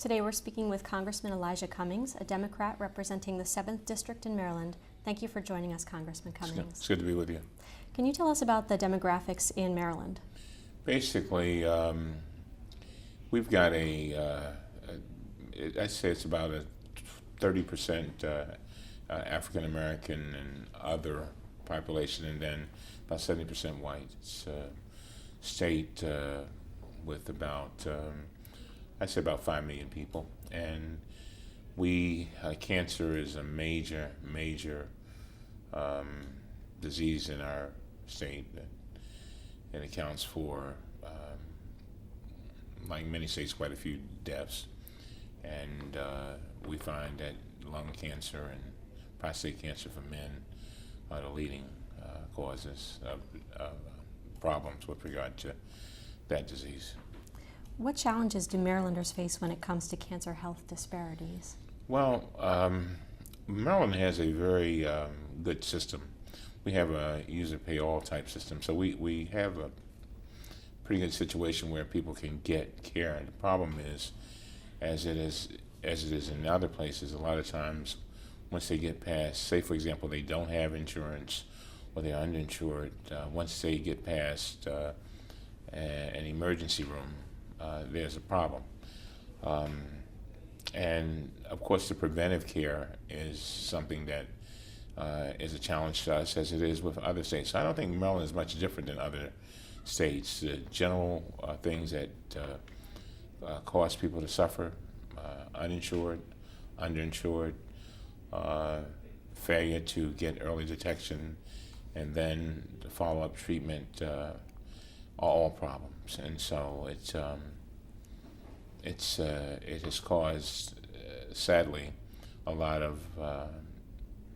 Today we're speaking with Congressman Elijah Cummings, a Democrat representing the 7th District in Maryland. Thank you for joining us, Congressman Cummings. It's good to be with you. Can you tell us about the demographics in Maryland? Basically, we've got I'd say it's about a 30% African American and other population, and then about 70% white. It's a state with about, I'd say about 5 million people. And cancer is a major disease in our state, and it accounts for, like many states, quite a few deaths. And we find that lung cancer and prostate cancer for men are the leading causes of problems with regard to that disease. What challenges do Marylanders face when it comes to cancer health disparities? Well, Maryland has a very good system. We have a user pay all type system, so we have a pretty good situation where people can get care. The problem is, as it is in other places, a lot of times once they get past, say for example, they don't have insurance or they're underinsured, once they get past an emergency room, there's a problem. And of course the preventive care is something that is a challenge to us, as it is with other states. So I don't think Maryland is much different than other states. The general things that cause people to suffer: uninsured, underinsured, failure to get early detection, and then the follow-up treatment are all problems. And so it has caused, sadly, a lot of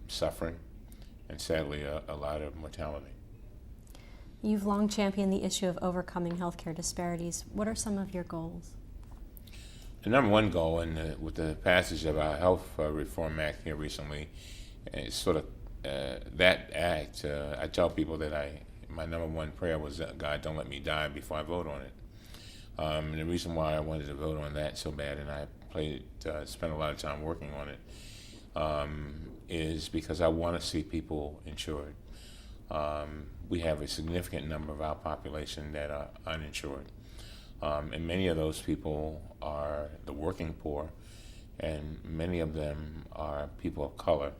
suffering and sadly a lot of mortality. You've long championed the issue of overcoming healthcare disparities. What are some of your goals? The number one goal, with the passage of our Health Reform Act here recently, is sort of that act. I tell people that my number one prayer was, God, don't let me die before I vote on it. And the reason why I wanted to vote on that so bad, and I spent a lot of time working on it, is because I want to see people insured. We have a significant number of our population that are uninsured. And many of those people are the working poor, and many of them are people of color.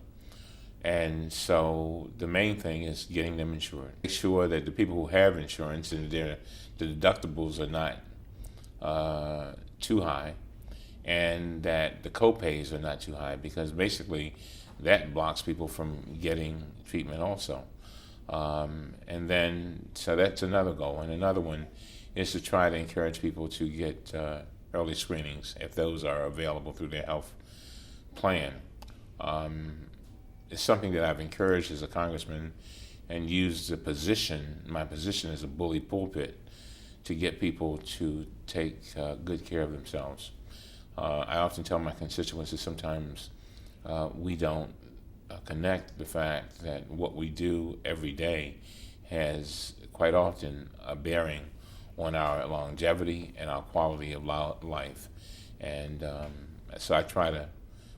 And so the main thing is getting them insured. Make sure that the people who have insurance and the deductibles are not too high, and that the co-pays are not too high, because basically that blocks people from getting treatment also. And then, so that's another goal. And another one is to try to encourage people to get early screenings if those are available through their health plan. It's something that I've encouraged as a congressman, and used my position as a bully pulpit, to get people to take good care of themselves. I often tell my constituents that sometimes we don't connect the fact that what we do every day has quite often a bearing on our longevity and our quality of life. And so I try to,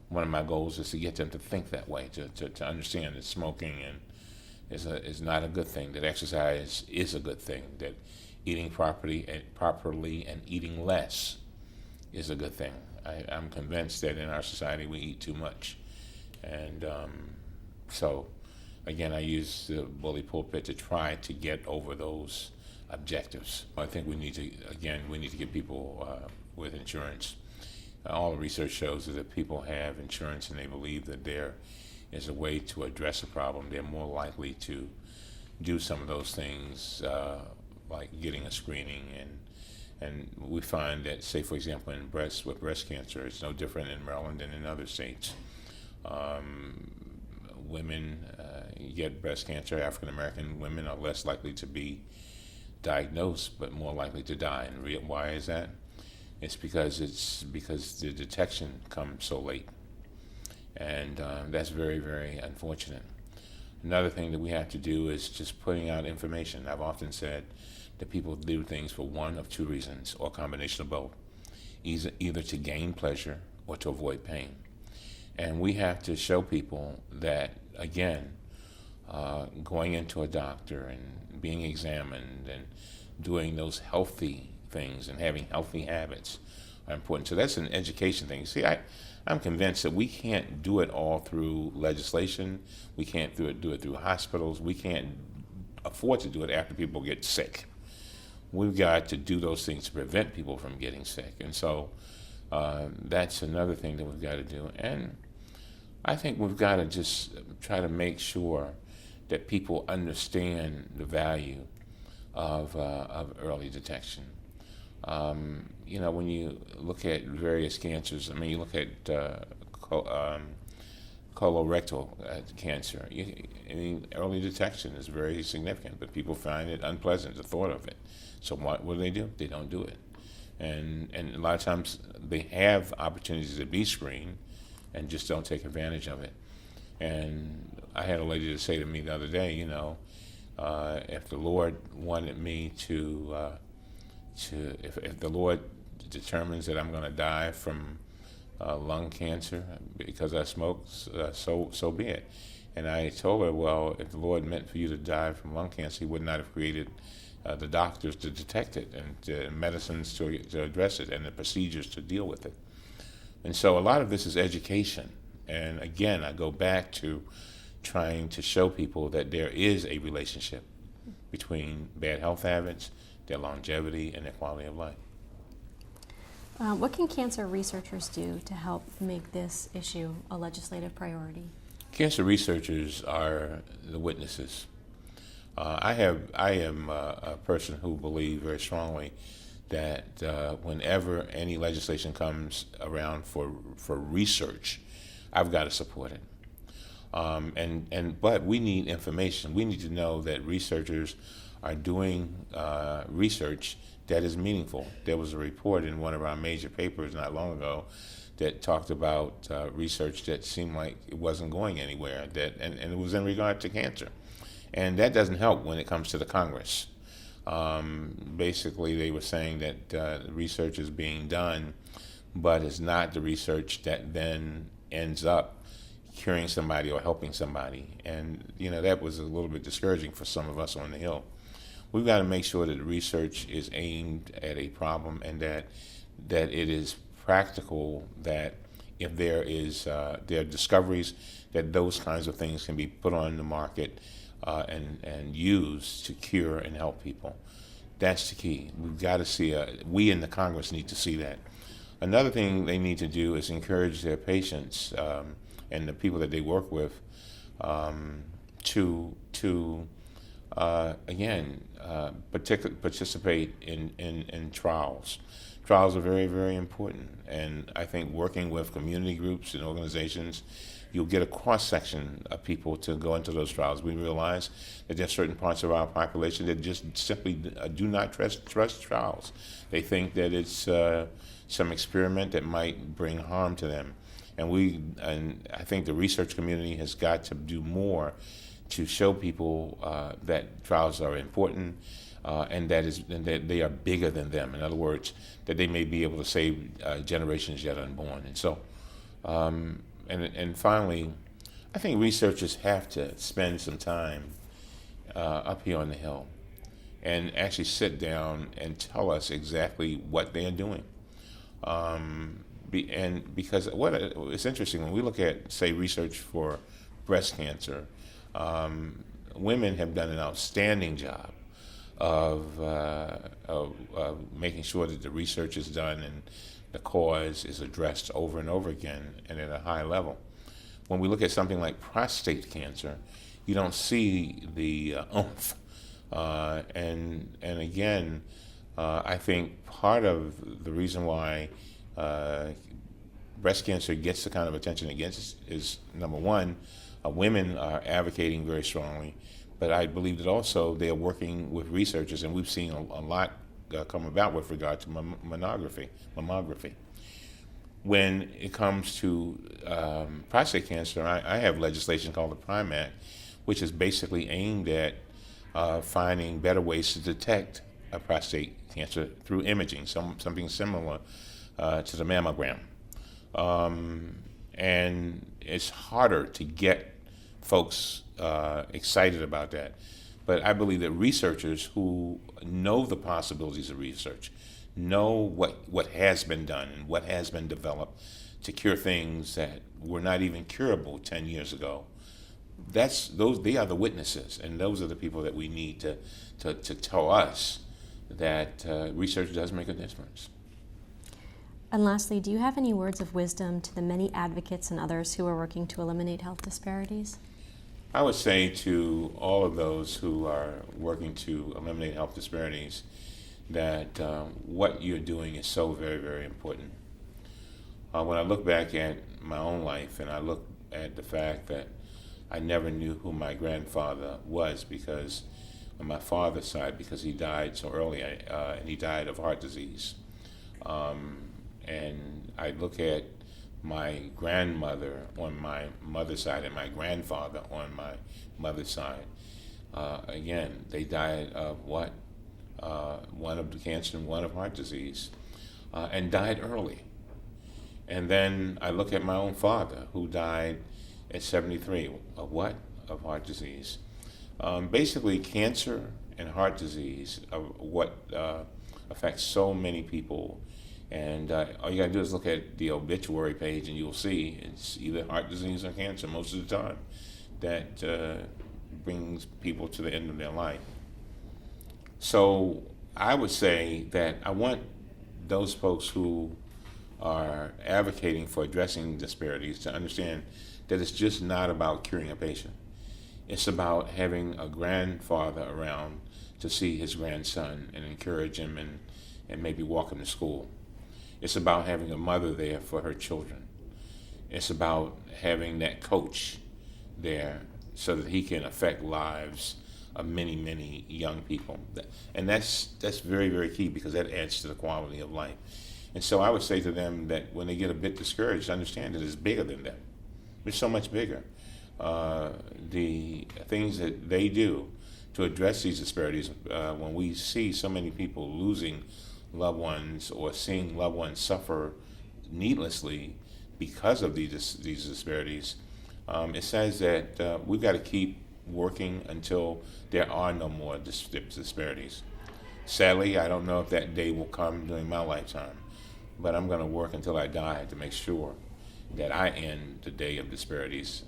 one of my goals is to get them to think that way, to understand that smoking is not a good thing, that exercise is a good thing, that eating properly and eating less is a good thing. I'm convinced that in our society we eat too much. And so again, I use the bully pulpit to try to get over those objectives. I think we need to get people with insurance. All the research shows that if people have insurance and they believe that there is a way to address a problem, they're more likely to do some of those things, like getting a screening. And we find that, say for example, with breast cancer, it's no different in Maryland than in other states. Women get breast cancer. African American women are less likely to be diagnosed, but more likely to die. And why is that? It's because the detection comes so late, and that's very, very unfortunate. Another thing that we have to do is just putting out information. I've often said that people do things for one of two reasons, or a combination of both. either to gain pleasure or to avoid pain. And we have to show people that, again, going into a doctor and being examined and doing those healthy things and having healthy habits are important. So that's an education thing. See, I'm convinced that we can't do it all through legislation. We can't do it through hospitals. We can't afford to do it after people get sick. We've got to do those things to prevent people from getting sick. And so that's another thing that we've got to do. And I think we've got to just try to make sure that people understand the value of early detection. When you look at various cancers, I mean, you look at colorectal cancer. Early detection is very significant, but people find it unpleasant, the thought of it. So what do? They don't do it. And a lot of times they have opportunities to be screened and just don't take advantage of it. And I had a lady to say to me the other day, if the Lord wanted me if the Lord determines that I'm going to die from lung cancer because I smoke, so be it. And I told her, well, if the Lord meant for you to die from lung cancer, He would not have created the doctors to detect it and medicines to address it and the procedures to deal with it. And so a lot of this is education. And again, I go back to trying to show people that there is a relationship between bad health habits, their longevity, and their quality of life. What can cancer researchers do to help make this issue a legislative priority? Cancer researchers are the witnesses. I am a person who believes very strongly that whenever any legislation comes around for research, I've got to support it. But we need information. We need to know that researchers are doing research that is meaningful. There was a report in one of our major papers not long ago that talked about research that seemed like it wasn't going anywhere, and it was in regard to cancer. And that doesn't help when it comes to the Congress. Basically, they were saying that research is being done, but it's not the research that then ends up curing somebody or helping somebody. And, that was a little bit discouraging for some of us on the Hill. We've got to make sure that the research is aimed at a problem and that it is practical, that if there are discoveries, that those kinds of things can be put on the market and used to cure and help people. That's the key. We've got to see, we in the Congress need to see that. Another thing they need to do is encourage their patients and the people that they work with to participate in trials. Trials are very, very important, and I think working with community groups and organizations, you'll get a cross-section of people to go into those trials. We realize that there are certain parts of our population that just simply do not trust trials. They think that it's some experiment that might bring harm to them. And I think the research community has got to do more to show people that trials are important and that they are bigger than them. In other words, that they may be able to save generations yet unborn. And so, and finally, I think researchers have to spend some time up here on the Hill and actually sit down and tell us exactly what they're doing. Because it's interesting, when we look at, say, research for breast cancer, women have done an outstanding job of making sure that the research is done and the cause is addressed over and over again and at a high level. When we look at something like prostate cancer, you don't see the oomph. And again, I think part of the reason why breast cancer gets the kind of attention it gets is number one, women are advocating very strongly, but I believe that also they are working with researchers, and we've seen a lot come about with regard to mammography. When it comes to prostate cancer, I have legislation called the PRIME Act, which is basically aimed at finding better ways to detect prostate cancer through imaging, something similar to the mammogram. And it's harder to get folks excited about that. But I believe that researchers who know the possibilities of research, know what has been done and what has been developed to cure things that were not even curable 10 years ago, they are the witnesses, and those are the people that we need to tell us that research does make a difference. And lastly, do you have any words of wisdom to the many advocates and others who are working to eliminate health disparities? I would say to all of those who are working to eliminate health disparities that what you're doing is so very, very important. When I look back at my own life and I look at the fact that I never knew who my grandfather was because on my father's side, because he died so early, and he died of heart disease. And I look at my grandmother on my mother's side and my grandfather on my mother's side. Again, they died of what? One of the cancer and one of heart disease, and died early. And then I look at my own father, who died at 73. Of what? Of heart disease. Basically, cancer and heart disease are what affects so many people. And all you gotta do is look at the obituary page and you'll see it's either heart disease or cancer most of the time that brings people to the end of their life. So I would say that I want those folks who are advocating for addressing disparities to understand that it's just not about curing a patient. It's about having a grandfather around to see his grandson and encourage him and maybe walk him to school. It's about having a mother there for her children. It's about having that coach there so that he can affect lives of many, many young people. And that's very, very key because that adds to the quality of life. And so I would say to them that when they get a bit discouraged, understand that it's bigger than them. It's so much bigger. The things that they do to address these disparities, when we see so many people losing loved ones or seeing loved ones suffer needlessly because of these disparities, it says that we've got to keep working until there are no more disparities. Sadly, I don't know if that day will come during my lifetime, but I'm going to work until I die to make sure that I end the day of disparities.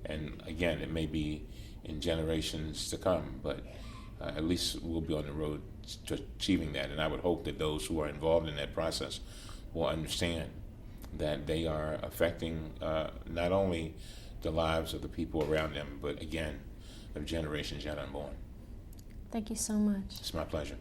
And again, it may be in generations to come, but at least we'll be on the road to achieving that. And I would hope that those who are involved in that process will understand that they are affecting not only the lives of the people around them, but again, of generations yet unborn. Thank you so much. It's my pleasure.